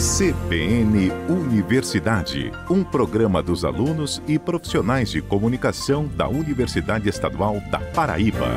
CBN Universidade, um programa dos alunos e profissionais de comunicação da Universidade Estadual da Paraíba.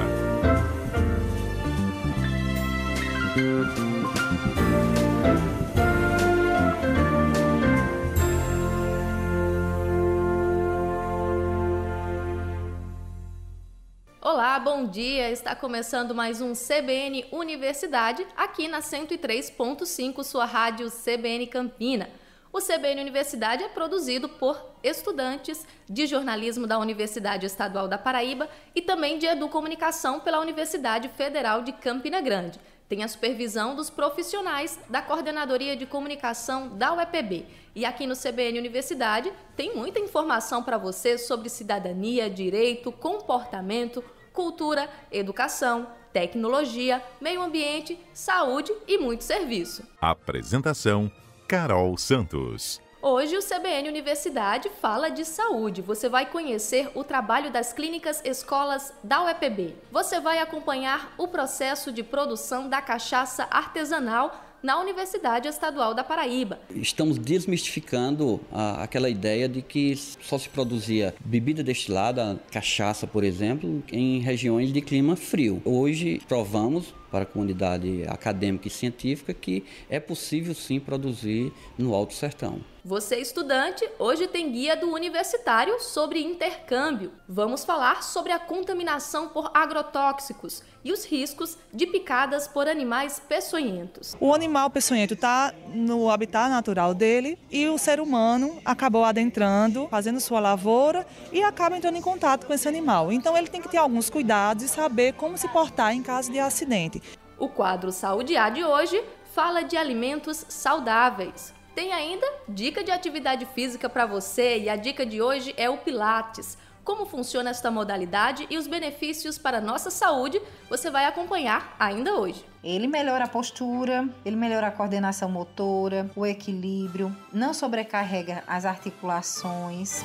Olá, bom dia! Está começando mais um CBN Universidade, aqui na 103.5, sua rádio CBN Campina. O CBN Universidade é produzido por estudantes de jornalismo da Universidade Estadual da Paraíba e também de educomunicação pela Universidade Federal de Campina Grande. Tem a supervisão dos profissionais da Coordenadoria de Comunicação da UEPB. E aqui no CBN Universidade tem muita informação para você sobre cidadania, direito, comportamento, cultura, educação, tecnologia, meio ambiente, saúde e muito serviço. Apresentação: Carol Santos. Hoje o CBN Universidade fala de saúde. Você vai conhecer o trabalho das clínicas escolas da UEPB. Você vai acompanhar o processo de produção da cachaça artesanal na Universidade Estadual da Paraíba. Estamos desmistificando aquela ideia de que só se produzia bebida destilada, cachaça, por exemplo, em regiões de clima frio. Hoje provamos para a comunidade acadêmica e científica que é possível sim produzir no Alto Sertão. Você, estudante, hoje tem guia do universitário sobre intercâmbio. Vamos falar sobre a contaminação por agrotóxicos e os riscos de picadas por animais peçonhentos. O animal peçonhento está no habitat natural dele e o ser humano acabou adentrando, fazendo sua lavoura e acaba entrando em contato com esse animal. Então ele tem que ter alguns cuidados e saber como se portar em caso de acidente. O quadro Saúde A de hoje fala de alimentos saudáveis. Tem ainda dica de atividade física para você e a dica de hoje é o Pilates. Como funciona esta modalidade e os benefícios para a nossa saúde, você vai acompanhar ainda hoje. Ele melhora a postura, ele melhora a coordenação motora, o equilíbrio, não sobrecarrega as articulações.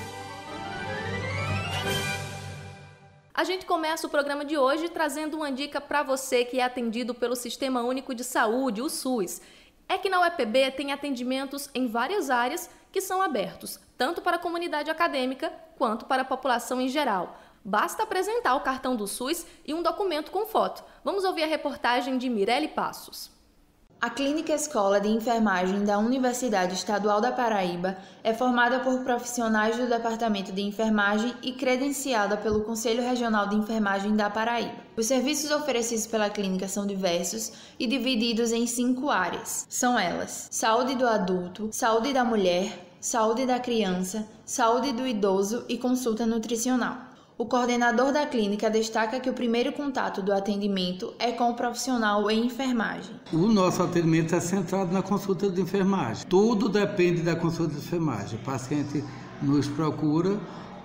A gente começa o programa de hoje trazendo uma dica para você que é atendido pelo Sistema Único de Saúde, o SUS. É que na UEPB tem atendimentos em várias áreas que são abertos, tanto para a comunidade acadêmica quanto para a população em geral. Basta apresentar o cartão do SUS e um documento com foto. Vamos ouvir a reportagem de Mirelle Passos. A Clínica Escola de Enfermagem da Universidade Estadual da Paraíba é formada por profissionais do Departamento de Enfermagem e credenciada pelo Conselho Regional de Enfermagem da Paraíba. Os serviços oferecidos pela clínica são diversos e divididos em 5 áreas. São elas: saúde do adulto, saúde da mulher, saúde da criança, saúde do idoso e consulta nutricional. O coordenador da clínica destaca que o primeiro contato do atendimento é com o profissional em enfermagem. O nosso atendimento é centrado na consulta de enfermagem. Tudo depende da consulta de enfermagem. O paciente nos procura,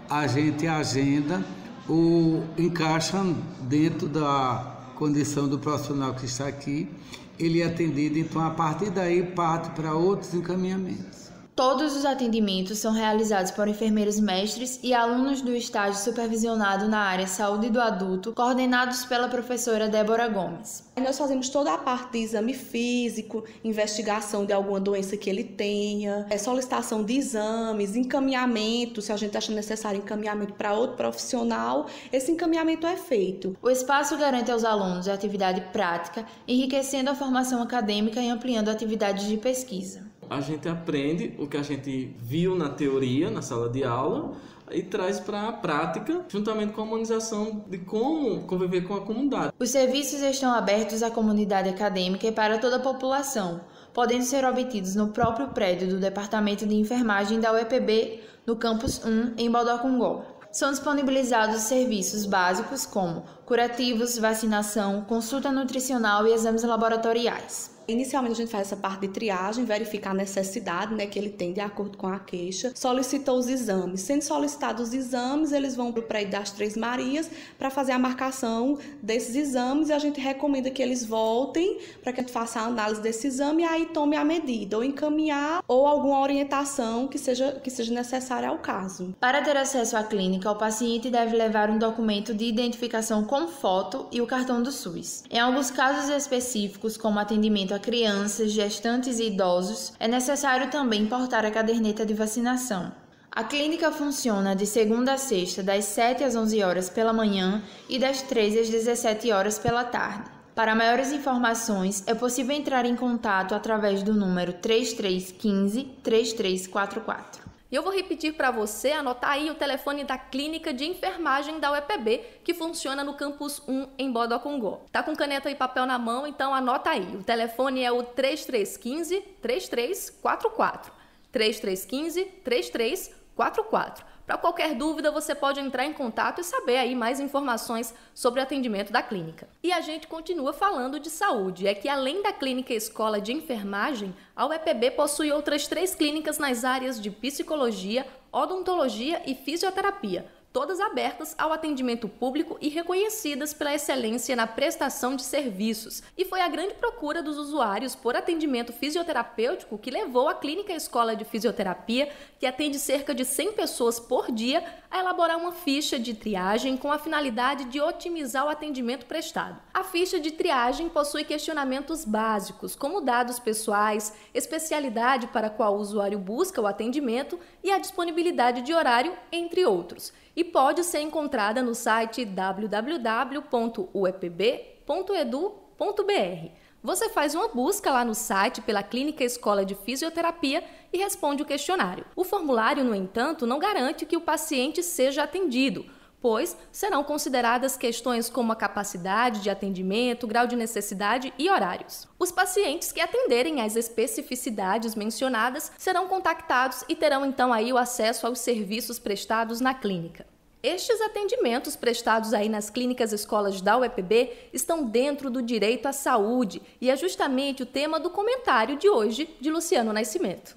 a gente agenda ou encaixa dentro da condição do profissional que está aqui. Ele é atendido, então a partir daí parte para outros encaminhamentos. Todos os atendimentos são realizados por enfermeiros mestres e alunos do estágio supervisionado na área saúde do adulto, coordenados pela professora Débora Gomes. Nós fazemos toda a parte de exame físico, investigação de alguma doença que ele tenha, solicitação de exames, encaminhamento, se a gente acha necessário encaminhamento para outro profissional, esse encaminhamento é feito. O espaço garante aos alunos a atividade prática, enriquecendo a formação acadêmica e ampliando atividades de pesquisa. A gente aprende o que a gente viu na teoria, na sala de aula, e traz para a prática, juntamente com a humanização de como conviver com a comunidade. Os serviços estão abertos à comunidade acadêmica e para toda a população, podendo ser obtidos no próprio prédio do Departamento de Enfermagem da UEPB, no Campus 1, em Bodocongó. São disponibilizados serviços básicos como curativos, vacinação, consulta nutricional e exames laboratoriais. Inicialmente a gente faz essa parte de triagem, verificar a necessidade, que ele tem de acordo com a queixa, solicita os exames. Sendo solicitados os exames, eles vão para o prédio das Três Marias para fazer a marcação desses exames e a gente recomenda que eles voltem para que a gente faça a análise desse exame e aí tome a medida, ou encaminhar ou alguma orientação que seja necessária ao caso. Para ter acesso à clínica, o paciente deve levar um documento de identificação com foto e o cartão do SUS. Em alguns casos específicos, como atendimento a crianças, gestantes e idosos, é necessário também portar a caderneta de vacinação. A clínica funciona de segunda a sexta, das 7 às 11 horas pela manhã e das 13 às 17 horas pela tarde. Para maiores informações, é possível entrar em contato através do número 3315-3344. E eu vou repetir para você anotar aí o telefone da Clínica de Enfermagem da UEPB, que funciona no Campus 1 em Bodocongó. Tá com caneta e papel na mão, então anota aí. O telefone é o 3315-3344. 3315-3344. Para qualquer dúvida, você pode entrar em contato e saber aí mais informações sobre o atendimento da clínica. E a gente continua falando de saúde. É que além da Clínica Escola de Enfermagem, a UEPB possui outras 3 clínicas nas áreas de psicologia, odontologia e fisioterapia, todas abertas ao atendimento público e reconhecidas pela excelência na prestação de serviços. E foi a grande procura dos usuários por atendimento fisioterapêutico que levou a Clínica Escola de Fisioterapia, que atende cerca de 100 pessoas por dia, a elaborar uma ficha de triagem com a finalidade de otimizar o atendimento prestado. A ficha de triagem possui questionamentos básicos, como dados pessoais, especialidade para a qual o usuário busca o atendimento e a disponibilidade de horário, entre outros. E pode ser encontrada no site www.uepb.edu.br. Você faz uma busca lá no site pela Clínica Escola de Fisioterapia e responde o questionário. O formulário, no entanto, não garante que o paciente seja atendido, pois serão consideradas questões como a capacidade de atendimento, grau de necessidade e horários. Os pacientes que atenderem às especificidades mencionadas serão contactados e terão então aí o acesso aos serviços prestados na clínica. Estes atendimentos prestados aí nas clínicas escolas da UEPB estão dentro do direito à saúde e é justamente o tema do comentário de hoje de Luciano Nascimento.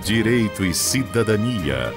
Direito e Cidadania.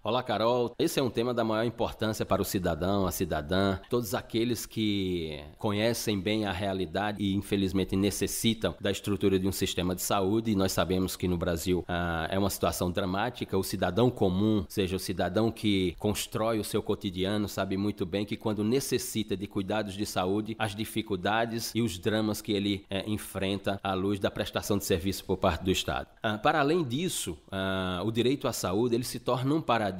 Olá, Carol. Esse é um tema da maior importância para o cidadão, a cidadã, todos aqueles que conhecem bem a realidade e, infelizmente, necessitam da estrutura de um sistema de saúde. E nós sabemos que no Brasil é uma situação dramática. O cidadão comum, ou seja, o cidadão que constrói o seu cotidiano, sabe muito bem que quando necessita de cuidados de saúde, as dificuldades e os dramas que ele enfrenta à luz da prestação de serviço por parte do Estado. Para além disso, o direito à saúde ele se torna um paradigma,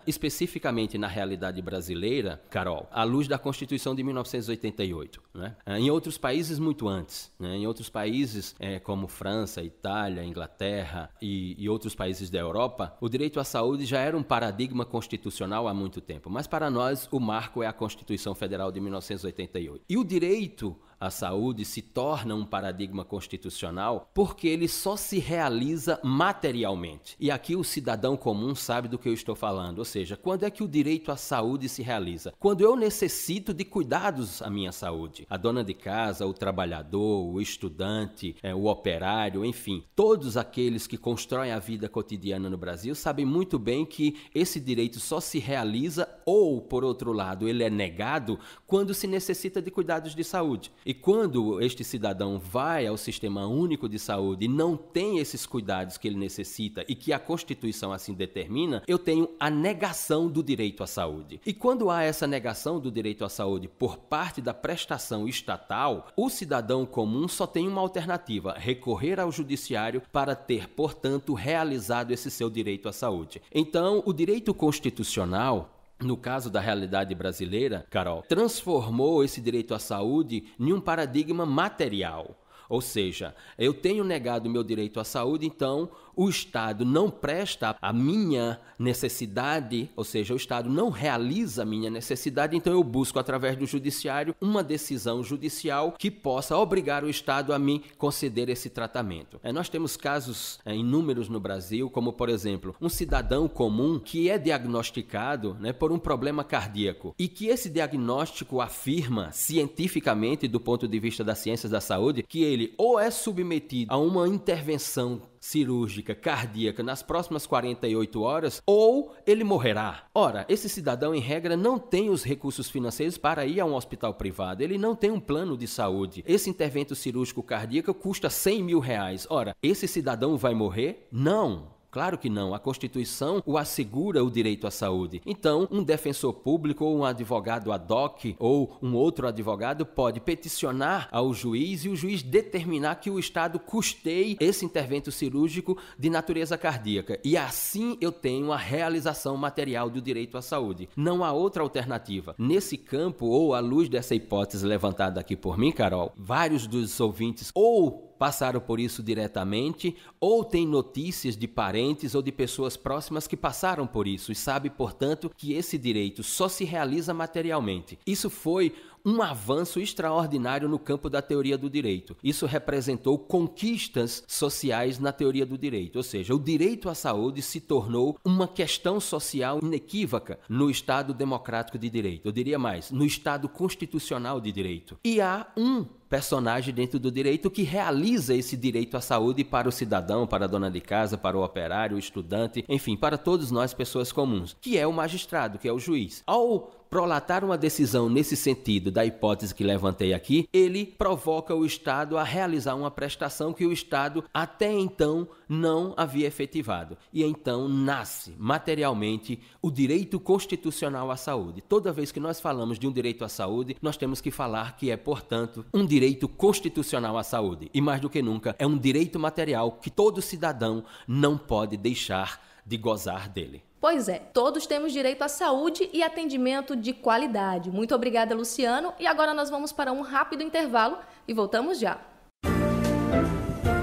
especificamente na realidade brasileira, Carol, à luz da Constituição de 1988. Né? Em outros países, muito antes. Né? Em outros países, como França, Itália, Inglaterra e outros países da Europa, o direito à saúde já era um paradigma constitucional há muito tempo. Mas para nós, o marco é a Constituição Federal de 1988. E o direito à saúde se torna um paradigma constitucional porque ele só se realiza materialmente. E aqui o cidadão comum sabe do que eu estou falando, ou seja, quando é que o direito à saúde se realiza? Quando eu necessito de cuidados à minha saúde. A dona de casa, o trabalhador, o estudante, o operário, enfim, todos aqueles que constroem a vida cotidiana no Brasil sabem muito bem que esse direito só se realiza ou, por outro lado, ele é negado quando se necessita de cuidados de saúde. E quando este cidadão vai ao Sistema Único de Saúde e não tem esses cuidados que ele necessita e que a Constituição assim determina, eu tenho a negação do direito à saúde. E quando há essa negação do direito à saúde por parte da prestação estatal, o cidadão comum só tem uma alternativa: recorrer ao judiciário para ter, portanto, realizado esse seu direito à saúde. Então, o direito constitucional, no caso da realidade brasileira, Carol, transformou esse direito à saúde em um paradigma material. Ou seja, eu tenho negado o meu direito à saúde, então o Estado não presta a minha necessidade, ou seja, o Estado não realiza a minha necessidade, então eu busco através do judiciário uma decisão judicial que possa obrigar o Estado a me conceder esse tratamento. Nós temos casos inúmeros no Brasil, como por exemplo, um cidadão comum que é diagnosticado por um problema cardíaco e que esse diagnóstico afirma cientificamente, do ponto de vista das ciências da saúde, que ele ou é submetido a uma intervenção cirúrgica cardíaca nas próximas 48 horas, ou ele morrerá. Ora, esse cidadão, em regra, não tem os recursos financeiros para ir a um hospital privado. Ele não tem um plano de saúde. Esse intervento cirúrgico cardíaco custa R$100 mil. Ora, esse cidadão vai morrer? Não. Claro que não. A Constituição o assegura o direito à saúde. Então, um defensor público ou um advogado ad hoc ou um outro advogado pode peticionar ao juiz e o juiz determinar que o Estado custeie esse intervento cirúrgico de natureza cardíaca. E assim eu tenho a realização material do direito à saúde. Não há outra alternativa. Nesse campo, ou à luz dessa hipótese levantada aqui por mim, Carol, vários dos ouvintes ou passaram por isso diretamente, ou têm notícias de parentes ou de pessoas próximas que passaram por isso e sabe, portanto, que esse direito só se realiza materialmente. Isso foi um avanço extraordinário no campo da teoria do direito. Isso representou conquistas sociais na teoria do direito, ou seja, o direito à saúde se tornou uma questão social inequívoca no Estado democrático de direito. Eu diria mais, no Estado constitucional de direito. E há um personagem dentro do direito que realiza esse direito à saúde para o cidadão, para a dona de casa, para o operário, o estudante, enfim, para todos nós, pessoas comuns, que é o magistrado, que é o juiz. Ao prolatar uma decisão nesse sentido da hipótese que levantei aqui, ele provoca o Estado a realizar uma prestação que o Estado até então não havia efetivado. E então nasce materialmente o direito constitucional à saúde. Toda vez que nós falamos de um direito à saúde, nós temos que falar que é, portanto, um direito constitucional à saúde. E mais do que nunca, é um direito material que todo cidadão não pode deixar de gozar dele. Pois é, todos temos direito à saúde e atendimento de qualidade. Muito obrigada, Luciano. E agora nós vamos para um rápido intervalo e voltamos já.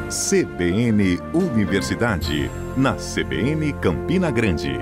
CBN Universidade, na CBN Campina Grande.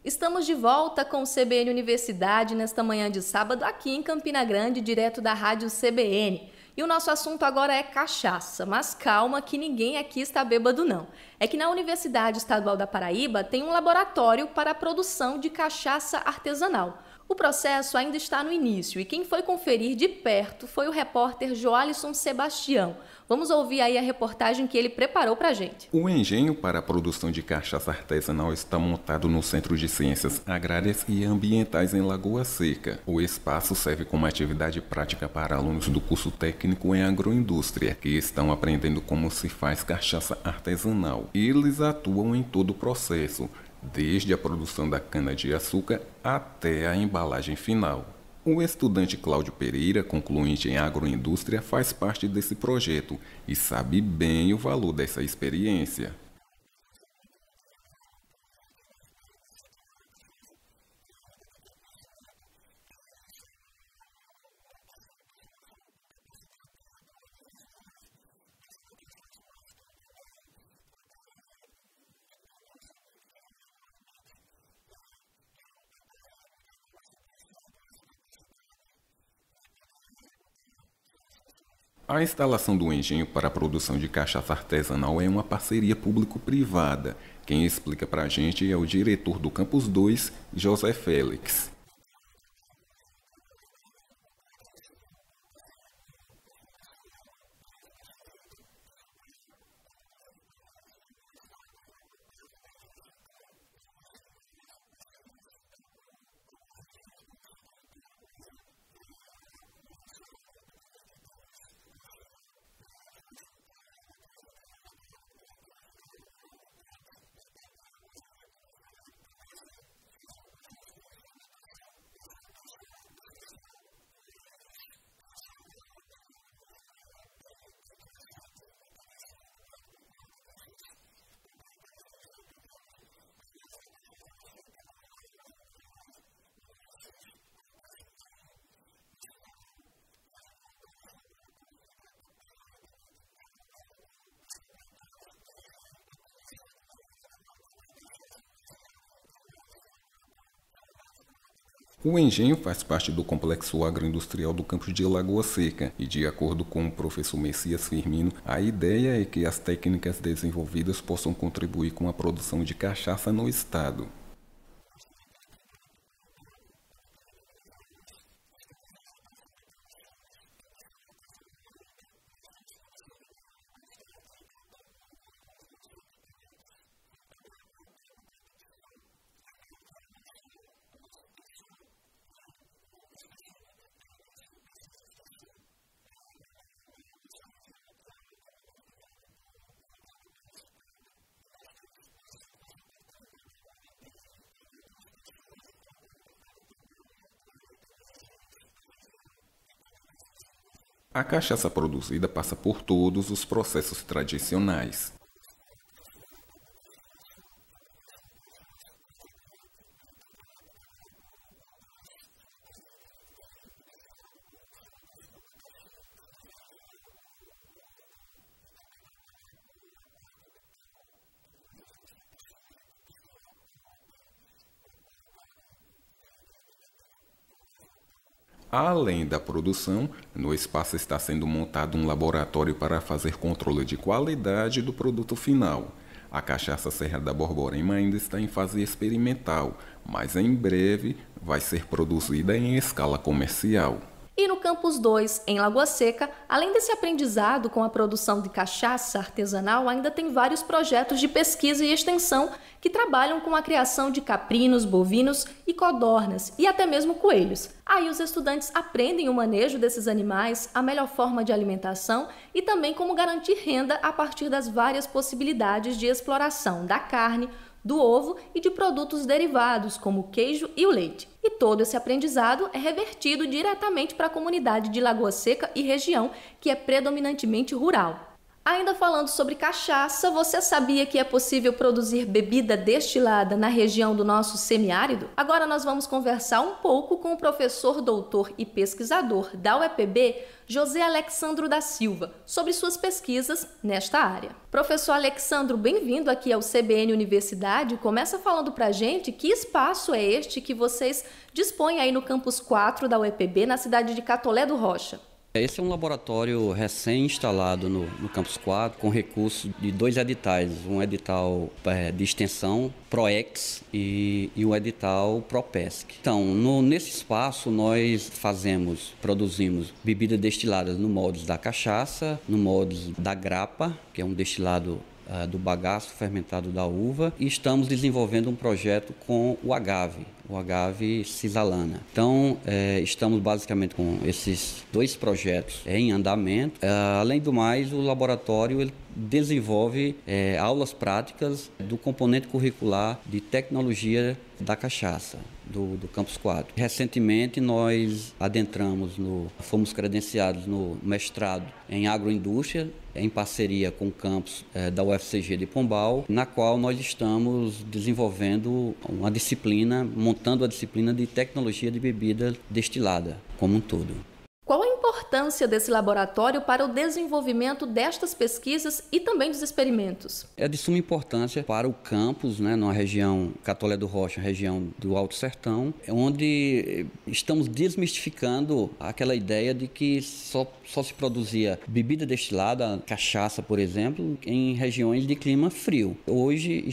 Estamos de volta com o CBN Universidade nesta manhã de sábado aqui em Campina Grande, direto da Rádio CBN. E o nosso assunto agora é cachaça, mas calma que ninguém aqui está bêbado não. É que na Universidade Estadual da Paraíba tem um laboratório para a produção de cachaça artesanal. O processo ainda está no início e quem foi conferir de perto foi o repórter Joalisson Sebastião. Vamos ouvir aí a reportagem que ele preparou para a gente. O engenho para a produção de cachaça artesanal está montado no Centro de Ciências Agrárias e Ambientais em Lagoa Seca. O espaço serve como atividade prática para alunos do curso técnico em agroindústria, que estão aprendendo como se faz cachaça artesanal. Eles atuam em todo o processo, desde a produção da cana-de-açúcar até a embalagem final. O estudante Cláudio Pereira, concluinte em agroindústria, faz parte desse projeto e sabe bem o valor dessa experiência. A instalação do engenho para a produção de cachaça artesanal é uma parceria público-privada. Quem explica para a gente é o diretor do Campus 2, José Félix. O engenho faz parte do complexo agroindustrial do campus de Lagoa Seca e, de acordo com o professor Messias Firmino, a ideia é que as técnicas desenvolvidas possam contribuir com a produção de cachaça no estado. A cachaça produzida passa por todos os processos tradicionais. Além da produção, no espaço está sendo montado um laboratório para fazer controle de qualidade do produto final. A cachaça Serra da Borborema ainda está em fase experimental, mas em breve vai ser produzida em escala comercial. E no Campus 2, em Lagoa Seca, além desse aprendizado com a produção de cachaça artesanal, ainda tem vários projetos de pesquisa e extensão que trabalham com a criação de caprinos, bovinos e codornas e até mesmo coelhos. Aí os estudantes aprendem o manejo desses animais, a melhor forma de alimentação e também como garantir renda a partir das várias possibilidades de exploração da carne, do ovo e de produtos derivados, como o queijo e o leite. E todo esse aprendizado é revertido diretamente para a comunidade de Lagoa Seca e região, que é predominantemente rural. Ainda falando sobre cachaça, você sabia que é possível produzir bebida destilada na região do nosso semiárido? Agora nós vamos conversar um pouco com o professor, doutor e pesquisador da UEPB, José Alexandro da Silva, sobre suas pesquisas nesta área. Professor Alexandro, bem-vindo aqui ao CBN Universidade. Começa falando pra gente que espaço é este que vocês dispõem aí no Campus 4 da UEPB, na cidade de Catolé do Rocha. Esse é um laboratório recém-instalado no Campus 4, com recurso de 2 editais, um edital de extensão PROEX e um edital PROPESC. Então, nesse espaço nós produzimos bebidas destiladas no moldes da cachaça, no moldes da grapa, que é um destilado do bagaço fermentado da uva, e estamos desenvolvendo um projeto com o agave cisalana. Então, estamos basicamente com esses 2 projetos em andamento. Além do mais, o laboratório ele desenvolve aulas práticas do componente curricular de tecnologia da cachaça do Campus 4. Recentemente, nós fomos credenciados no mestrado em agroindústria, em parceria com o campus da UFCG de Pombal, na qual nós estamos desenvolvendo montando a disciplina de tecnologia de bebida destilada como um todo. Qual a importância desse laboratório para o desenvolvimento destas pesquisas e também dos experimentos? É de suma importância para o campus, na região Catolé do Rocha, região do Alto Sertão, onde estamos desmistificando aquela ideia de que só se produzia bebida destilada, cachaça, por exemplo, em regiões de clima frio. Hoje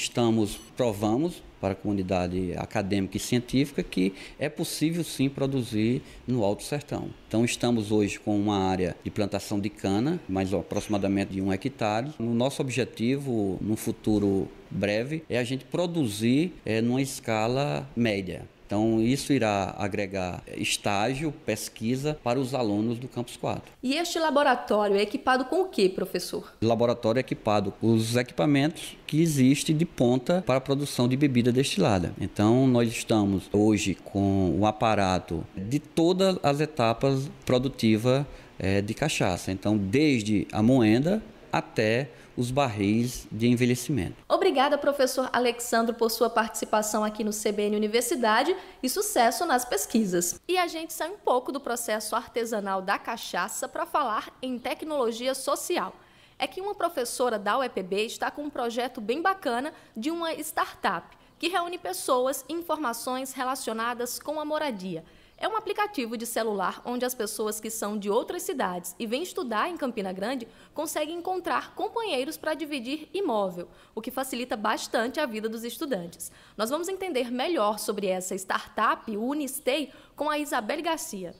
provamos para a comunidade acadêmica e científica que é possível sim produzir no Alto Sertão. Então estamos hoje com uma área de plantação de cana, mais aproximadamente de 1 hectare. O nosso objetivo no futuro breve é a gente produzir numa escala média. Então, isso irá agregar estágio, pesquisa para os alunos do Campus 4. E este laboratório é equipado com o que, professor? O laboratório é equipado com os equipamentos que existem de ponta para a produção de bebida destilada. Então, nós estamos hoje com o aparato de todas as etapas produtivas de cachaça. Então, desde a moenda até os barris de envelhecimento. Obrigada, professor Alexandro, por sua participação aqui no CBN Universidade e sucesso nas pesquisas. E a gente sai um pouco do processo artesanal da cachaça para falar em tecnologia social. É que uma professora da UEPB está com um projeto bem bacana de uma startup que reúne pessoas e informações relacionadas com a moradia. É um aplicativo de celular onde as pessoas que são de outras cidades e vêm estudar em Campina Grande conseguem encontrar companheiros para dividir imóvel, o que facilita bastante a vida dos estudantes. Nós vamos entender melhor sobre essa startup, o Unistay, com a Isabelle Garcia.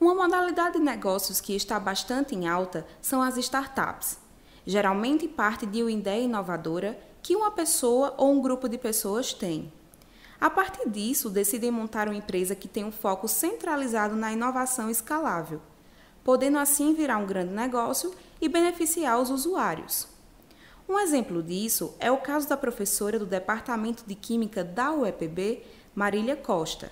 Uma modalidade de negócios que está bastante em alta são as startups. Geralmente parte de uma ideia inovadora que uma pessoa ou um grupo de pessoas tem. A partir disso, decidem montar uma empresa que tem um foco centralizado na inovação escalável, podendo assim virar um grande negócio e beneficiar os usuários. Um exemplo disso é o caso da professora do Departamento de Química da UEPB, Marília Costa,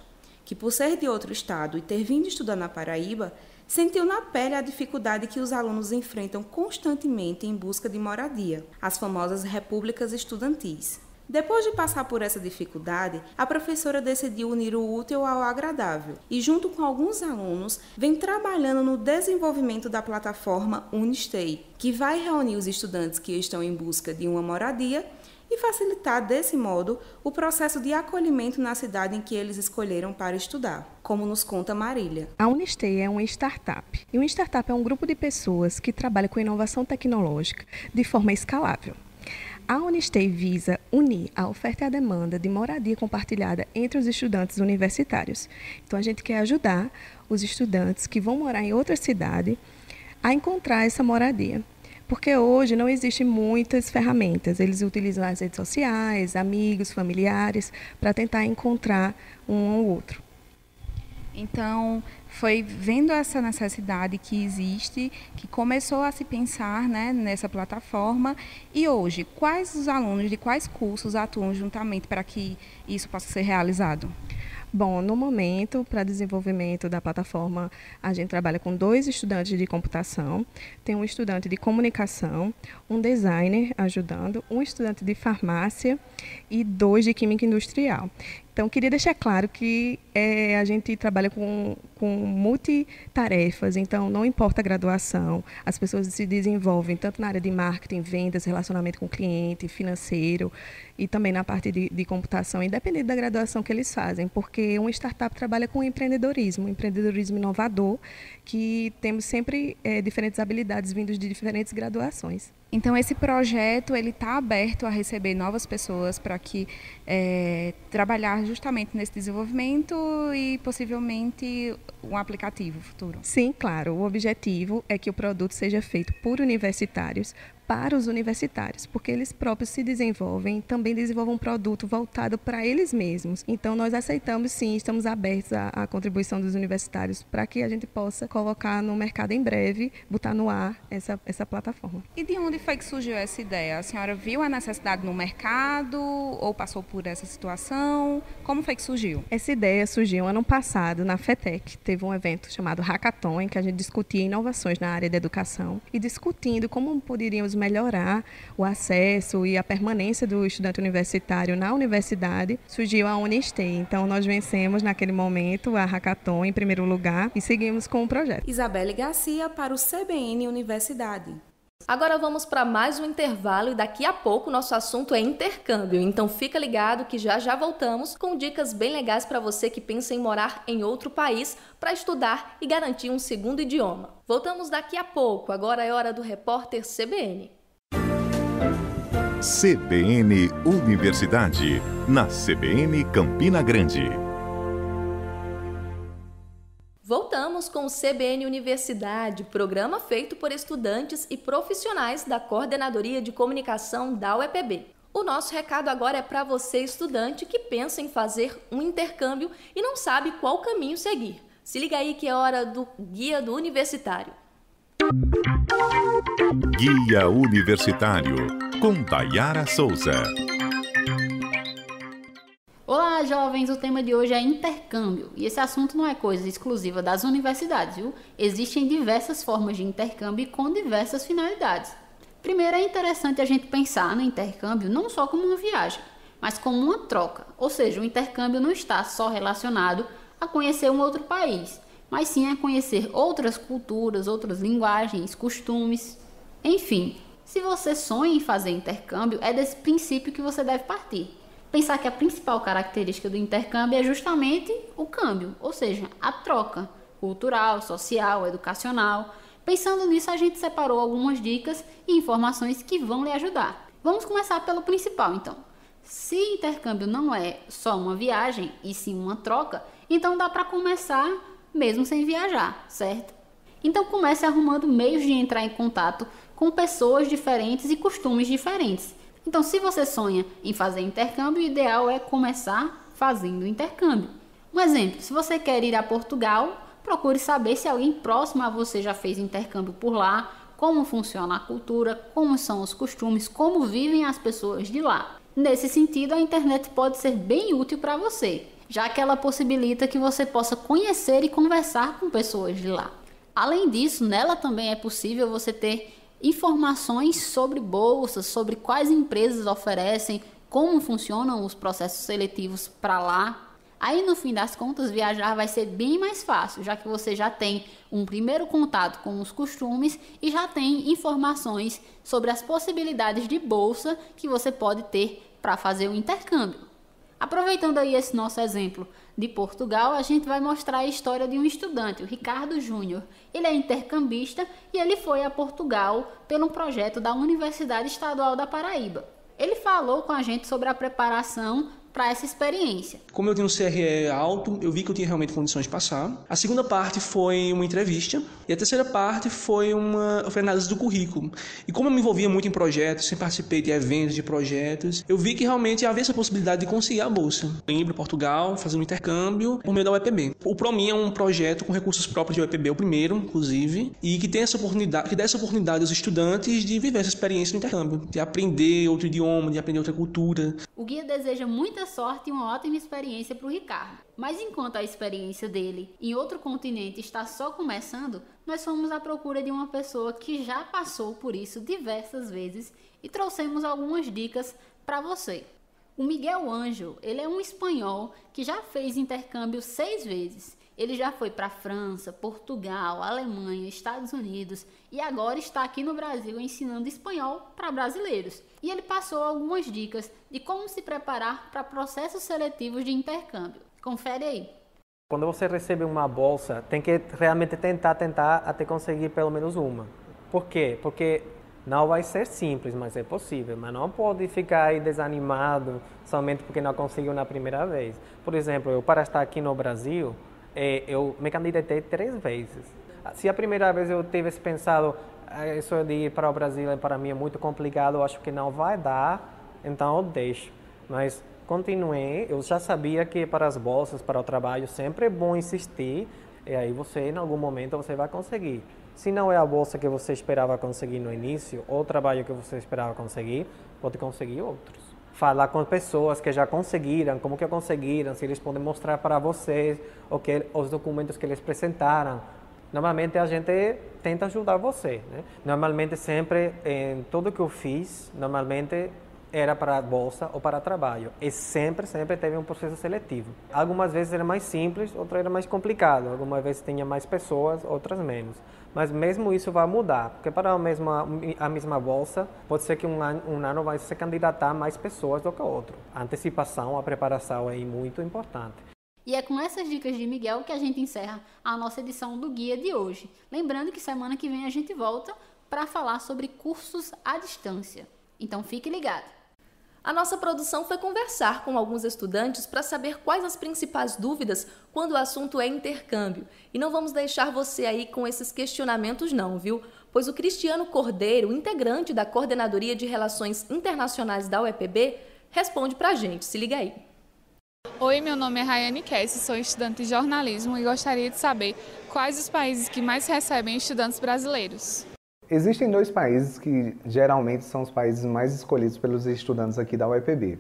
que, por ser de outro estado e ter vindo estudar na Paraíba, sentiu na pele a dificuldade que os alunos enfrentam constantemente em busca de moradia, as famosas repúblicas estudantis. Depois de passar por essa dificuldade, a professora decidiu unir o útil ao agradável e, junto com alguns alunos, vem trabalhando no desenvolvimento da plataforma Unistay, que vai reunir os estudantes que estão em busca de uma moradia e facilitar, desse modo, o processo de acolhimento na cidade em que eles escolheram para estudar, como nos conta Marília. A Unistay é uma startup. E uma startup é um grupo de pessoas que trabalha com inovação tecnológica de forma escalável. A Unistay visa unir a oferta e a demanda de moradia compartilhada entre os estudantes universitários. Então, a gente quer ajudar os estudantes que vão morar em outra cidade a encontrar essa moradia. Porque hoje não existem muitas ferramentas. Eles utilizam as redes sociais, amigos, familiares, para tentar encontrar um ou outro. Então, foi vendo essa necessidade que existe, que começou a se pensar, né, nessa plataforma. E hoje, quais os alunos de quais cursos atuam juntamente para que isso possa ser realizado? Bom, no momento, para desenvolvimento da plataforma, a gente trabalha com 2 estudantes de computação, tem um estudante de comunicação, um designer ajudando, um estudante de farmácia e 2 de química industrial. Então, queria deixar claro que a gente trabalha com multitarefas, então não importa a graduação, as pessoas se desenvolvem tanto na área de marketing, vendas, relacionamento com o cliente, financeiro e também na parte de computação, independente da graduação que eles fazem, porque uma startup trabalha com empreendedorismo inovador, que temos sempre diferentes habilidades vindas de diferentes graduações. Então, esse projeto está aberto a receber novas pessoas para que trabalhar justamente nesse desenvolvimento e possivelmente um aplicativo futuro. Sim, claro. O objetivo é que o produto seja feito por universitários, para os universitários, porque eles próprios se desenvolvem, também desenvolvem um produto voltado para eles mesmos. Então, nós aceitamos sim, estamos abertos à contribuição dos universitários para que a gente possa colocar no mercado em breve, botar no ar essa plataforma. E de onde foi que surgiu essa ideia? A senhora viu a necessidade no mercado ou passou por essa situação? Como foi que surgiu? Essa ideia surgiu ano passado na FETEC. Teve um evento chamado Hackathon, em que a gente discutia inovações na área da educação e discutindo como poderíamos melhorar o acesso e a permanência do estudante universitário na universidade, surgiu a Unistay. Então, nós vencemos naquele momento a Hackathon em primeiro lugar e seguimos com o projeto. Isabelle Garcia para o CBN Universidade. Agora vamos para mais um intervalo e daqui a pouco nosso assunto é intercâmbio. Então fica ligado que já voltamos com dicas bem legais para você que pensa em morar em outro país para estudar e garantir um segundo idioma. Voltamos daqui a pouco, agora é hora do repórter CBN. CBN Universidade, na CBN Campina Grande. Voltamos com o CBN Universidade, programa feito por estudantes e profissionais da Coordenadoria de Comunicação da UEPB. O nosso recado agora é para você, estudante, que pensa em fazer um intercâmbio e não sabe qual caminho seguir. Se liga aí que é hora do Guia do Universitário. Guia Universitário, com Dayara Souza. Olá, jovens! O tema de hoje é intercâmbio. E esse assunto não é coisa exclusiva das universidades, viu? Existem diversas formas de intercâmbio e com diversas finalidades. Primeiro, é interessante a gente pensar no intercâmbio não só como uma viagem, mas como uma troca. Ou seja, o intercâmbio não está só relacionado a conhecer um outro país, mas sim a conhecer outras culturas, outras linguagens, costumes. Enfim, se você sonha em fazer intercâmbio, é desse princípio que você deve partir. Pensar que a principal característica do intercâmbio é justamente o câmbio, ou seja, a troca cultural, social, educacional. Pensando nisso, a gente separou algumas dicas e informações que vão lhe ajudar. Vamos começar pelo principal, então. Se intercâmbio não é só uma viagem, e sim uma troca, então dá para começar mesmo sem viajar, certo? Então comece arrumando meios de entrar em contato com pessoas diferentes e costumes diferentes. Então, se você sonha em fazer intercâmbio, o ideal é começar fazendo intercâmbio. Um exemplo, se você quer ir a Portugal, procure saber se alguém próximo a você já fez intercâmbio por lá, como funciona a cultura, como são os costumes, como vivem as pessoas de lá. Nesse sentido, a internet pode ser bem útil para você. já que ela possibilita que você possa conhecer e conversar com pessoas de lá. Além disso, nela também é possível você ter informações sobre bolsas, sobre quais empresas oferecem, como funcionam os processos seletivos para lá. Aí, no fim das contas, viajar vai ser bem mais fácil, já que você já tem um primeiro contato com os costumes e já tem informações sobre as possibilidades de bolsa que você pode ter para fazer o intercâmbio. Aproveitando aí esse nosso exemplo de Portugal, a gente vai mostrar a história de um estudante, o Ricardo Júnior. Ele é intercambista e ele foi a Portugal pelo projeto da Universidade Estadual da Paraíba. Ele falou com a gente sobre a preparação para essa experiência. Como eu tenho um CRE alto, eu vi que eu tinha realmente condições de passar. A segunda parte foi uma entrevista e a terceira parte foi análise do currículo. E como eu me envolvia muito em projetos, sempre participei de eventos, de projetos, eu vi que realmente havia essa possibilidade de conseguir a bolsa. Eu ia para Portugal, fazer um intercâmbio por meio da UEPB. O ProMim é um projeto com recursos próprios de UEPB, o primeiro, inclusive, e que tem essa oportunidade, que dá essa oportunidade aos estudantes de viver essa experiência no intercâmbio, de aprender outro idioma, de aprender outra cultura. O guia deseja muita sorte e uma ótima experiência para o Ricardo. Mas enquanto a experiência dele em outro continente está só começando, nós fomos à procura de uma pessoa que já passou por isso diversas vezes e trouxemos algumas dicas para você. O Miguel Ângelo, ele é um espanhol que já fez intercâmbio 6 vezes. Ele já foi para França, Portugal, Alemanha, Estados Unidos e agora está aqui no Brasil ensinando espanhol para brasileiros. E ele passou algumas dicas de como se preparar para processos seletivos de intercâmbio. Confere aí. Quando você recebe uma bolsa, tem que realmente tentar até conseguir pelo menos uma. Por quê? Porque não vai ser simples, mas é possível. Mas não pode ficar aí desanimado somente porque não conseguiu na primeira vez. Por exemplo, eu para estar aqui no Brasil, eu me candidatei 3 vezes. Se a primeira vez eu tivesse pensado, isso de ir para o Brasil para mim é muito complicado, eu acho que não vai dar, então eu deixo. Mas continuei, eu já sabia que para as bolsas, para o trabalho, sempre é bom insistir, e aí você, em algum momento, você vai conseguir. Se não é a bolsa que você esperava conseguir no início, ou o trabalho que você esperava conseguir, pode conseguir outros. Falar com pessoas que já conseguiram, como que conseguiram, se eles podem mostrar para vocês os documentos que eles apresentaram. Normalmente a gente tenta ajudar você, né? Normalmente sempre, em tudo que eu fiz, normalmente era para bolsa ou para trabalho. E sempre teve um processo seletivo. Algumas vezes era mais simples, outras era mais complicado. Algumas vezes tinha mais pessoas, outras menos. Mas mesmo isso vai mudar, porque para a mesma bolsa, pode ser que um ano vai se candidatar mais pessoas do que o outro. A antecipação, a preparação é muito importante. E é com essas dicas de Miguel que a gente encerra a nossa edição do Guia de hoje. Lembrando que semana que vem a gente volta para falar sobre cursos à distância. Então fique ligado. A nossa produção foi conversar com alguns estudantes para saber quais as principais dúvidas quando o assunto é intercâmbio. E não vamos deixar você aí com esses questionamentos não, viu? Pois o Cristiano Cordeiro, integrante da Coordenadoria de Relações Internacionais da UEPB, responde pra gente. Se liga aí. Oi, meu nome é Rayane Kess, sou estudante de jornalismo e gostaria de saber quais os países que mais recebem estudantes brasileiros. Existem 2 países que geralmente são os países mais escolhidos pelos estudantes aqui da UEPB.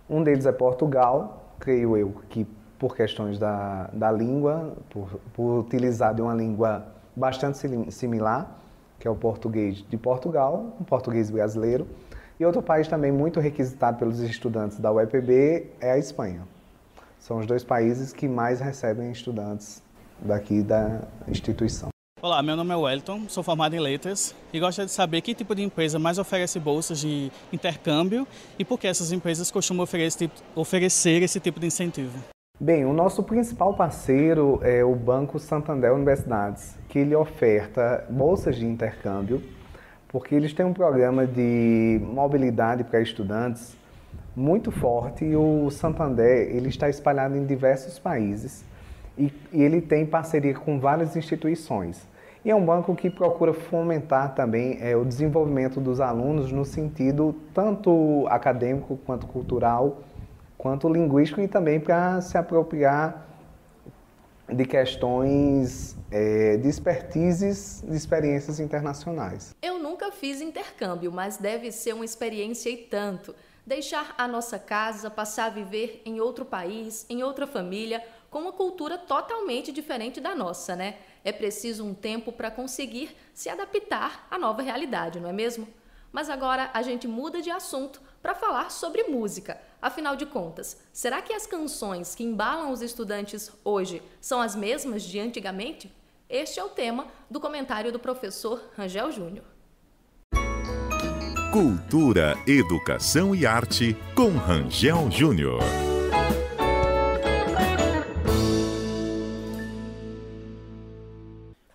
Um deles é Portugal, creio eu que por questões da língua, por utilizar de uma língua bastante similar, que é o português de Portugal, o português brasileiro. E outro país também muito requisitado pelos estudantes da UEPB é a Espanha. São os 2 países que mais recebem estudantes daqui da instituição. Olá, meu nome é Wellington, sou formado em Letras e gostaria de saber que tipo de empresa mais oferece bolsas de intercâmbio e por que essas empresas costumam oferecer esse tipo de incentivo. Bem, o nosso principal parceiro é o Banco Santander Universidades, que ele oferta bolsas de intercâmbio, porque eles têm um programa de mobilidade para estudantes muito forte e o Santander ele está espalhado em diversos países e ele tem parceria com várias instituições. E é um banco que procura fomentar também o desenvolvimento dos alunos no sentido tanto acadêmico quanto cultural, quanto linguístico e também para se apropriar de questões de expertises, de experiências internacionais. Eu nunca fiz intercâmbio, mas deve ser uma experiência e tanto. Deixar a nossa casa, passar a viver em outro país, em outra família, com uma cultura totalmente diferente da nossa, né? É preciso um tempo para conseguir se adaptar à nova realidade, não é mesmo? Mas agora a gente muda de assunto para falar sobre música. Afinal de contas, será que as canções que embalam os estudantes hoje são as mesmas de antigamente? Este é o tema do comentário do professor Rangel Júnior. Cultura, educação e arte com Rangel Júnior.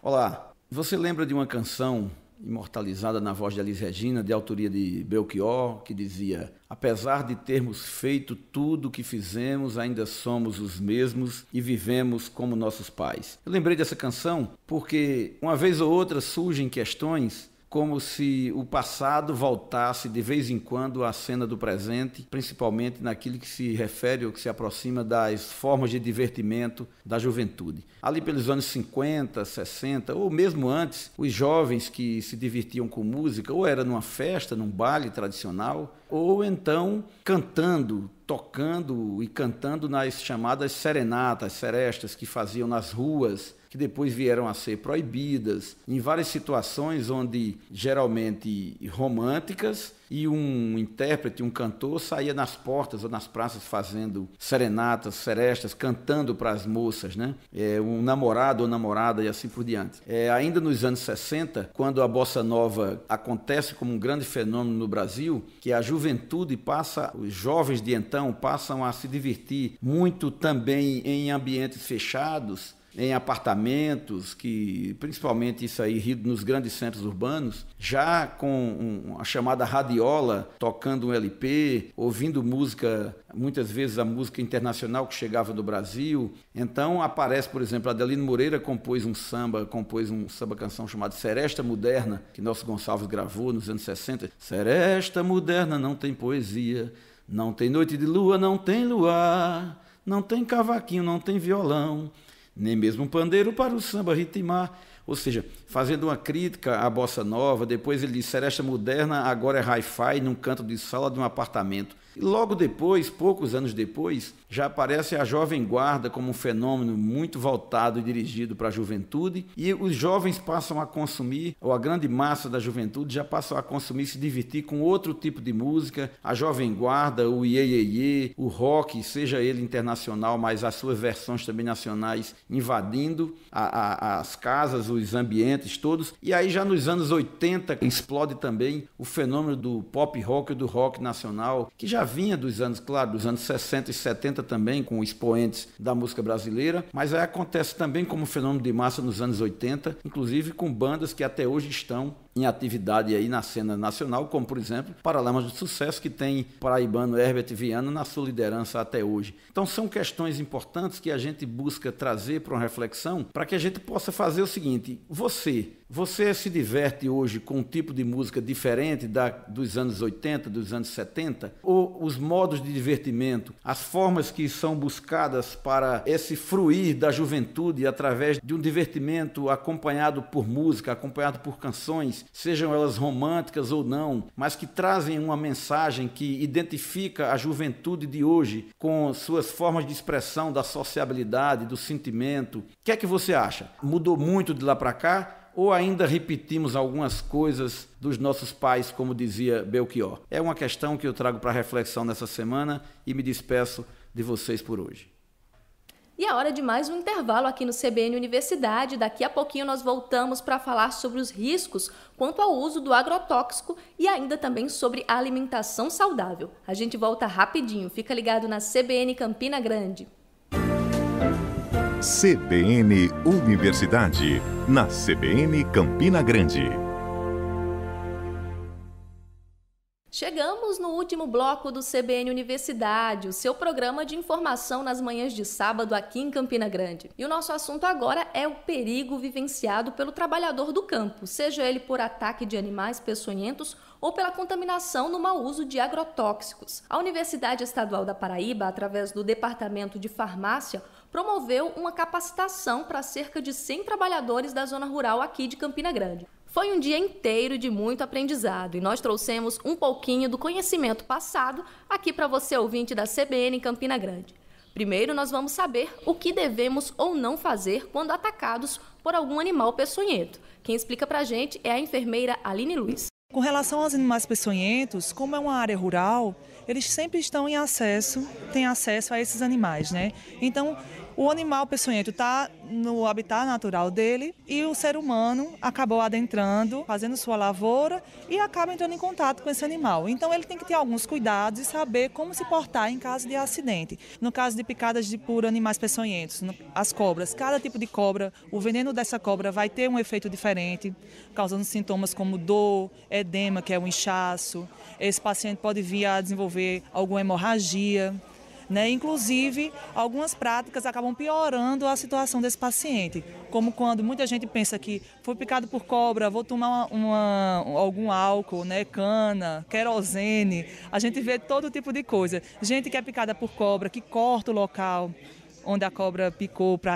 Olá, você lembra de uma canção imortalizada na voz de Elis Regina, de autoria de Belchior, que dizia: apesar de termos feito tudo o que fizemos, ainda somos os mesmos e vivemos como nossos pais. Eu lembrei dessa canção porque uma vez ou outra surgem questões como se o passado voltasse de vez em quando à cena do presente, principalmente naquilo que se refere ou que se aproxima das formas de divertimento da juventude. Ali pelos anos 50, 60, ou mesmo antes, os jovens que se divertiam com música, ou era numa festa, num baile tradicional, ou então cantando, tocando e cantando nas chamadas serenatas, serestas que faziam nas ruas, que depois vieram a ser proibidas, em várias situações onde geralmente românticas, e um intérprete, um cantor, saía nas portas ou nas praças fazendo serenatas, serestas, cantando para as moças, né? Um namorado ou namorada e assim por diante. Ainda nos anos 60, quando a bossa nova acontece como um grande fenômeno no Brasil, que a juventude passa, os jovens de então passam a se divertir muito também em ambientes fechados, em apartamentos, que principalmente isso aí nos grandes centros urbanos, já com a chamada radiola, tocando um LP, ouvindo música, muitas vezes a música internacional que chegava do Brasil. Então aparece, por exemplo, Adelino Moreira compôs um samba canção chamado Seresta Moderna, que Nelson Gonçalves gravou nos anos 60. Seresta Moderna não tem poesia, não tem noite de lua, não tem luar, não tem cavaquinho, não tem violão, nem mesmo um pandeiro para o samba ritmar. Ou seja, fazendo uma crítica à bossa nova. Depois ele diz: Seresta Moderna agora é hi-fi num canto de sala de um apartamento. E logo depois, poucos anos depois, já aparece a Jovem Guarda como um fenômeno muito voltado e dirigido para a juventude, e os jovens passam a consumir, ou a grande massa da juventude já passam a consumir, se divertir com outro tipo de música, a Jovem Guarda, o iê, iê, iê, o rock, seja ele internacional, mas as suas versões também nacionais invadindo as casas, os ambientes todos. E aí já nos anos 80 explode também o fenômeno do pop rock e do rock nacional, que já vinha dos anos 60 e 70 também, com expoentes da música brasileira, mas aí acontece também como fenômeno de massa nos anos 80, inclusive com bandas que até hoje estão em atividade aí na cena nacional, como por exemplo Paralamas do Sucesso, que tem paraibano Herbert Viana na sua liderança até hoje. Então são questões importantes que a gente busca trazer para uma reflexão, para que a gente possa fazer o seguinte: você se diverte hoje com um tipo de música diferente dos anos 80, dos anos 70? Ou os modos de divertimento, as formas que são buscadas para esse fruir da juventude através de um divertimento acompanhado por música, acompanhado por canções, sejam elas românticas ou não, mas que trazem uma mensagem que identifica a juventude de hoje com suas formas de expressão da sociabilidade, do sentimento? O que é que você acha? Mudou muito de lá para cá? Ou ainda repetimos algumas coisas dos nossos pais, como dizia Belchior? É uma questão que eu trago para reflexão nessa semana e me despeço de vocês por hoje. E é hora de mais um intervalo aqui no CBN Universidade. Daqui a pouquinho nós voltamos para falar sobre os riscos quanto ao uso do agrotóxico e ainda também sobre a alimentação saudável. A gente volta rapidinho, fica ligado na CBN Campina Grande. CBN Universidade, na CBN Campina Grande. Chegamos no último bloco do CBN Universidade, o seu programa de informação nas manhãs de sábado aqui em Campina Grande. E o nosso assunto agora é o perigo vivenciado pelo trabalhador do campo, seja ele por ataque de animais peçonhentos ou pela contaminação no mau uso de agrotóxicos. A Universidade Estadual da Paraíba, através do Departamento de Farmácia, promoveu uma capacitação para cerca de 100 trabalhadores da zona rural aqui de Campina Grande. Foi um dia inteiro de muito aprendizado e nós trouxemos um pouquinho do conhecimento passado aqui para você, ouvinte da CBN em Campina Grande. Primeiro, nós vamos saber o que devemos ou não fazer quando atacados por algum animal peçonhento. Quem explica para a gente é a enfermeira Aline Luiz. Com relação aos animais peçonhentos, como é uma área rural, eles sempre estão têm acesso a esses animais, né? Então, o animal peçonhento está no habitat natural dele e o ser humano acabou adentrando, fazendo sua lavoura e acaba entrando em contato com esse animal. Então ele tem que ter alguns cuidados e saber como se portar em caso de acidente. No caso de picadas por animais peçonhentos, as cobras, cada tipo de cobra, o veneno dessa cobra vai ter um efeito diferente, causando sintomas como dor, edema, que é o inchaço. Esse paciente pode vir a desenvolver alguma hemorragia. Inclusive, algumas práticas acabam piorando a situação desse paciente, como quando muita gente pensa que foi picado por cobra, vou tomar algum álcool, cana, querosene, a gente vê todo tipo de coisa. Gente que é picada por cobra, que corta o local onde a cobra picou para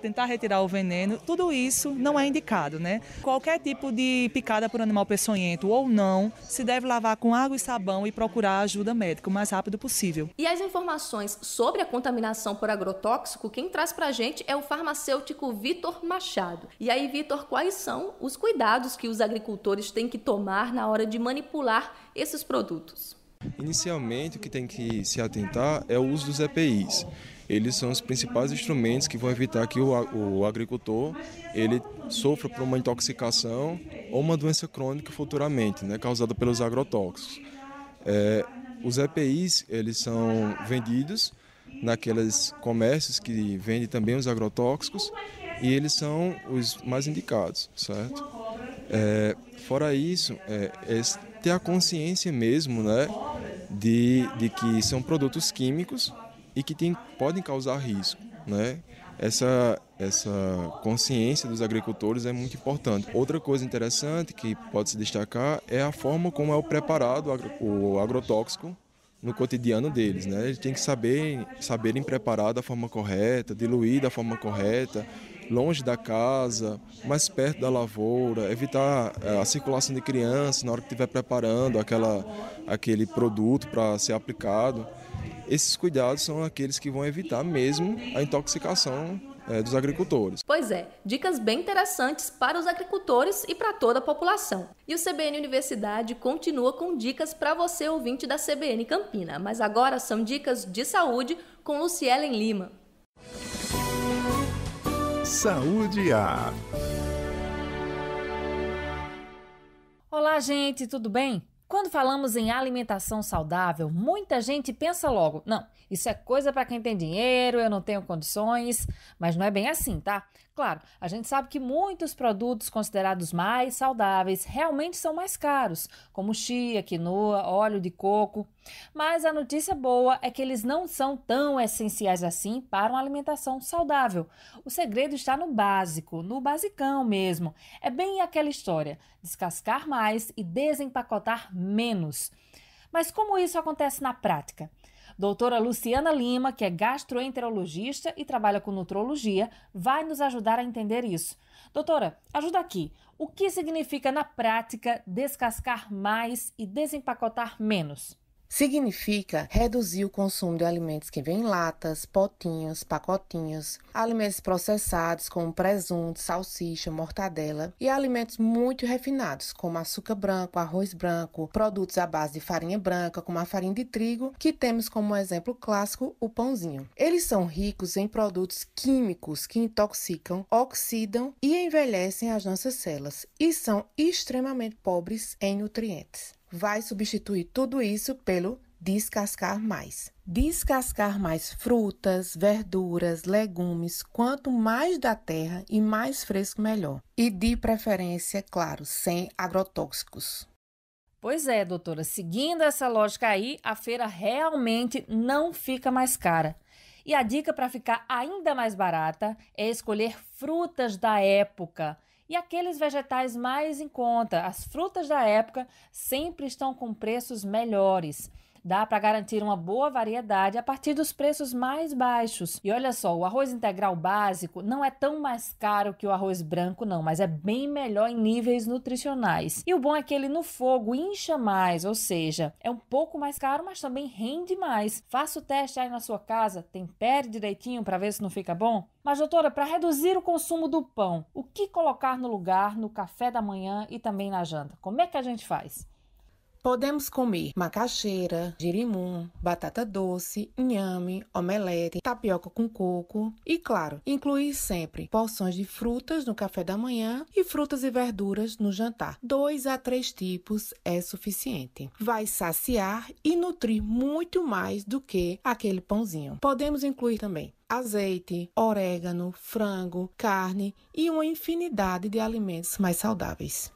tentar retirar o veneno, tudo isso não é indicado, Qualquer tipo de picada por animal peçonhento ou não, se deve lavar com água e sabão e procurar ajuda médica o mais rápido possível. E as informações sobre a contaminação por agrotóxico, quem traz pra gente é o farmacêutico Vitor Machado. E aí, Vitor, quais são os cuidados que os agricultores têm que tomar na hora de manipular esses produtos? Inicialmente, o que tem que se atentar é o uso dos EPIs. Eles são os principais instrumentos que vão evitar que o agricultor ele sofra por uma intoxicação ou uma doença crônica futuramente, causada pelos agrotóxicos. Os EPIs eles são vendidos naqueles comércios que vendem também os agrotóxicos e eles são os mais indicados, certo? Fora isso, ter a consciência mesmo, de que são produtos químicos e que podem causar risco, Essa consciência dos agricultores é muito importante. Outra coisa interessante que pode se destacar é a forma como é preparado o agrotóxico no cotidiano deles, Eles têm que saberem preparar da forma correta, diluir da forma correta, longe da casa, mais perto da lavoura, evitar a circulação de crianças na hora que estiver preparando aquele produto para ser aplicado. Esses cuidados são aqueles que vão evitar mesmo a intoxicação dos agricultores. Pois é, dicas bem interessantes para os agricultores e para toda a população. E o CBN Universidade continua com dicas para você, ouvinte da CBN Campina. Mas agora são dicas de saúde com Lucielen Lima. Saúde A. Olá, gente, tudo bem? Quando falamos em alimentação saudável, muita gente pensa logo, não, isso é coisa para quem tem dinheiro, eu não tenho condições, mas não é bem assim, tá? Claro, a gente sabe que muitos produtos considerados mais saudáveis realmente são mais caros, como chia, quinoa, óleo de coco, mas a notícia boa é que eles não são tão essenciais assim para uma alimentação saudável. O segredo está no básico, no basicão mesmo. É bem aquela história, descascar mais e desempacotar menos. Mas como isso acontece na prática? Doutora Luciana Lima, que é gastroenterologista e trabalha com nutrologia, vai nos ajudar a entender isso. Doutora, ajuda aqui. O que significa na prática descascar mais e desempacotar menos? Significa reduzir o consumo de alimentos que vêm em latas, potinhos, pacotinhos, alimentos processados como presunto, salsicha, mortadela e alimentos muito refinados como açúcar branco, arroz branco, produtos à base de farinha branca como a farinha de trigo, que temos como exemplo clássico o pãozinho. Eles são ricos em produtos químicos que intoxicam, oxidam e envelhecem as nossas células e são extremamente pobres em nutrientes. Vai substituir tudo isso pelo descascar mais. Descascar mais frutas, verduras, legumes, quanto mais da terra e mais fresco melhor. E de preferência, claro, sem agrotóxicos. Pois é, doutora, seguindo essa lógica aí, a feira realmente não fica mais cara. E a dica para ficar ainda mais barata é escolher frutas da época. E aqueles vegetais mais em conta, as frutas da época sempre estão com preços melhores. Dá para garantir uma boa variedade a partir dos preços mais baixos. E olha só, o arroz integral básico não é tão mais caro que o arroz branco não, mas é bem melhor em níveis nutricionais. E o bom é que ele no fogo incha mais, ou seja, é um pouco mais caro, mas também rende mais. Faça o teste aí na sua casa, tempere direitinho para ver se não fica bom. Mas doutora, para reduzir o consumo do pão, o que colocar no lugar, no café da manhã e também na janta? Como é que a gente faz? Podemos comer macaxeira, girimum, batata doce, inhame, omelete, tapioca com coco e, claro, incluir sempre porções de frutas no café da manhã e frutas e verduras no jantar. 2 a 3 tipos é suficiente. Vai saciar e nutrir muito mais do que aquele pãozinho. Podemos incluir também azeite, orégano, frango, carne e uma infinidade de alimentos mais saudáveis.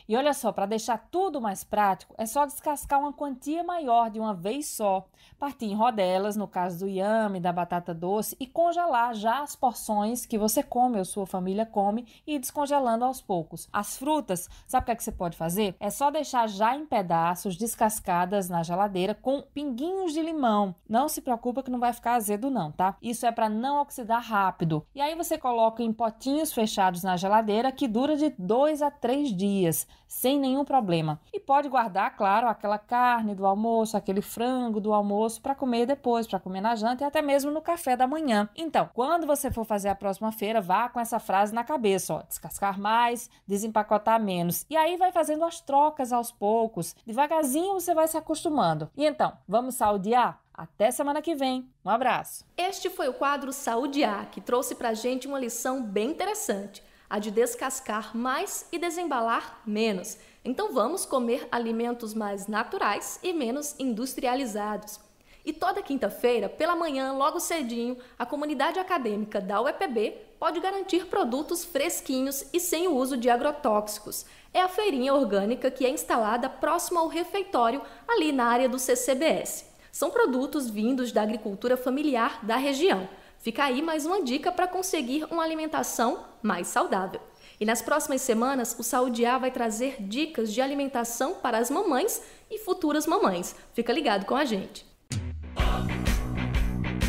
E olha só, para deixar tudo mais prático, é só descascar uma quantia maior de uma vez só, partir em rodelas, no caso do inhame, da batata doce, e congelar já as porções que você come ou sua família come e ir descongelando aos poucos. As frutas, sabe o que você pode fazer? É só deixar já em pedaços, descascadas na geladeira com pinguinhos de limão. Não se preocupa que não vai ficar azedo não, tá? Isso é para não oxidar rápido. E aí você coloca em potinhos fechados na geladeira que dura de 2 a 3 dias. Sem nenhum problema. E pode guardar, claro, aquela carne do almoço, aquele frango do almoço para comer depois, para comer na janta e até mesmo no café da manhã. Então, quando você for fazer a próxima feira, vá com essa frase na cabeça, ó, descascar mais, desempacotar menos. E aí vai fazendo as trocas aos poucos. Devagarzinho você vai se acostumando. E então, vamos saudear? Até semana que vem. Um abraço. Este foi o quadro Saudear, que trouxe pra gente uma lição bem interessante. A de descascar mais e desembalar menos. Então vamos comer alimentos mais naturais e menos industrializados. E toda quinta-feira, pela manhã, logo cedinho, a comunidade acadêmica da UEPB pode garantir produtos fresquinhos e sem o uso de agrotóxicos. É a feirinha orgânica que é instalada próximo ao refeitório, ali na área do CCBS. São produtos vindos da agricultura familiar da região. Fica aí mais uma dica para conseguir uma alimentação mais saudável. E nas próximas semanas, o Saudear vai trazer dicas de alimentação para as mamães e futuras mamães. Fica ligado com a gente.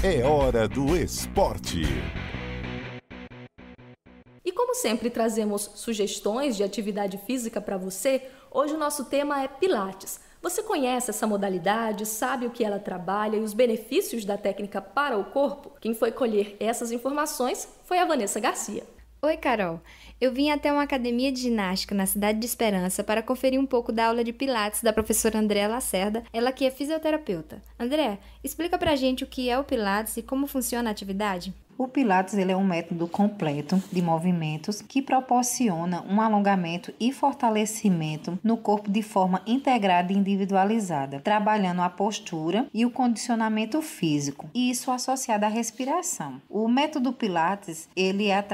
É hora do esporte. E como sempre trazemos sugestões de atividade física para você, hoje o nosso tema é Pilates. Você conhece essa modalidade, sabe o que ela trabalha e os benefícios da técnica para o corpo? Quem foi colher essas informações foi a Vanessa Garcia. Oi, Carol. Eu vim até uma academia de ginástica na cidade de Esperança para conferir um pouco da aula de Pilates da professora Andréa Lacerda, ela que é fisioterapeuta. André, explica pra gente o que é o Pilates e como funciona a atividade. O Pilates ele é um método completo de movimentos que proporciona um alongamento e fortalecimento no corpo de forma integrada e individualizada, trabalhando a postura e o condicionamento físico, e isso associado à respiração. O método Pilates ele é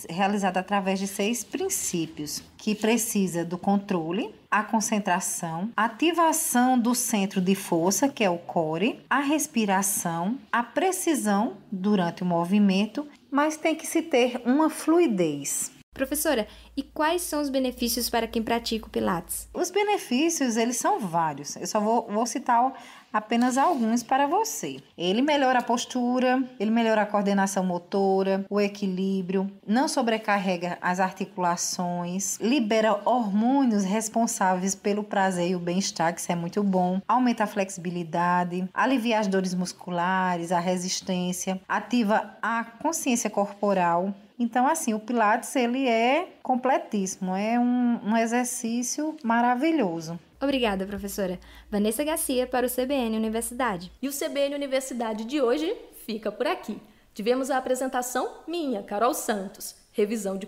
realizado através de 6 princípios, que precisa do controle, a concentração, a ativação do centro de força, que é o core, a respiração, a precisão durante o movimento, mas tem que se ter uma fluidez. Professora, e quais são os benefícios para quem pratica o Pilates? Os benefícios, eles são vários. Eu só vou citar apenas alguns para você. Ele melhora a postura, ele melhora a coordenação motora, o equilíbrio, não sobrecarrega as articulações, libera hormônios responsáveis pelo prazer e o bem-estar, que isso é muito bom, aumenta a flexibilidade, alivia as dores musculares, a resistência, ativa a consciência corporal. Então, assim, o Pilates, ele é completíssimo, é um exercício maravilhoso. Obrigada, professora. Vanessa Garcia para o CBN Universidade. E o CBN Universidade de hoje fica por aqui. Tivemos a apresentação minha, Carol Santos, revisão de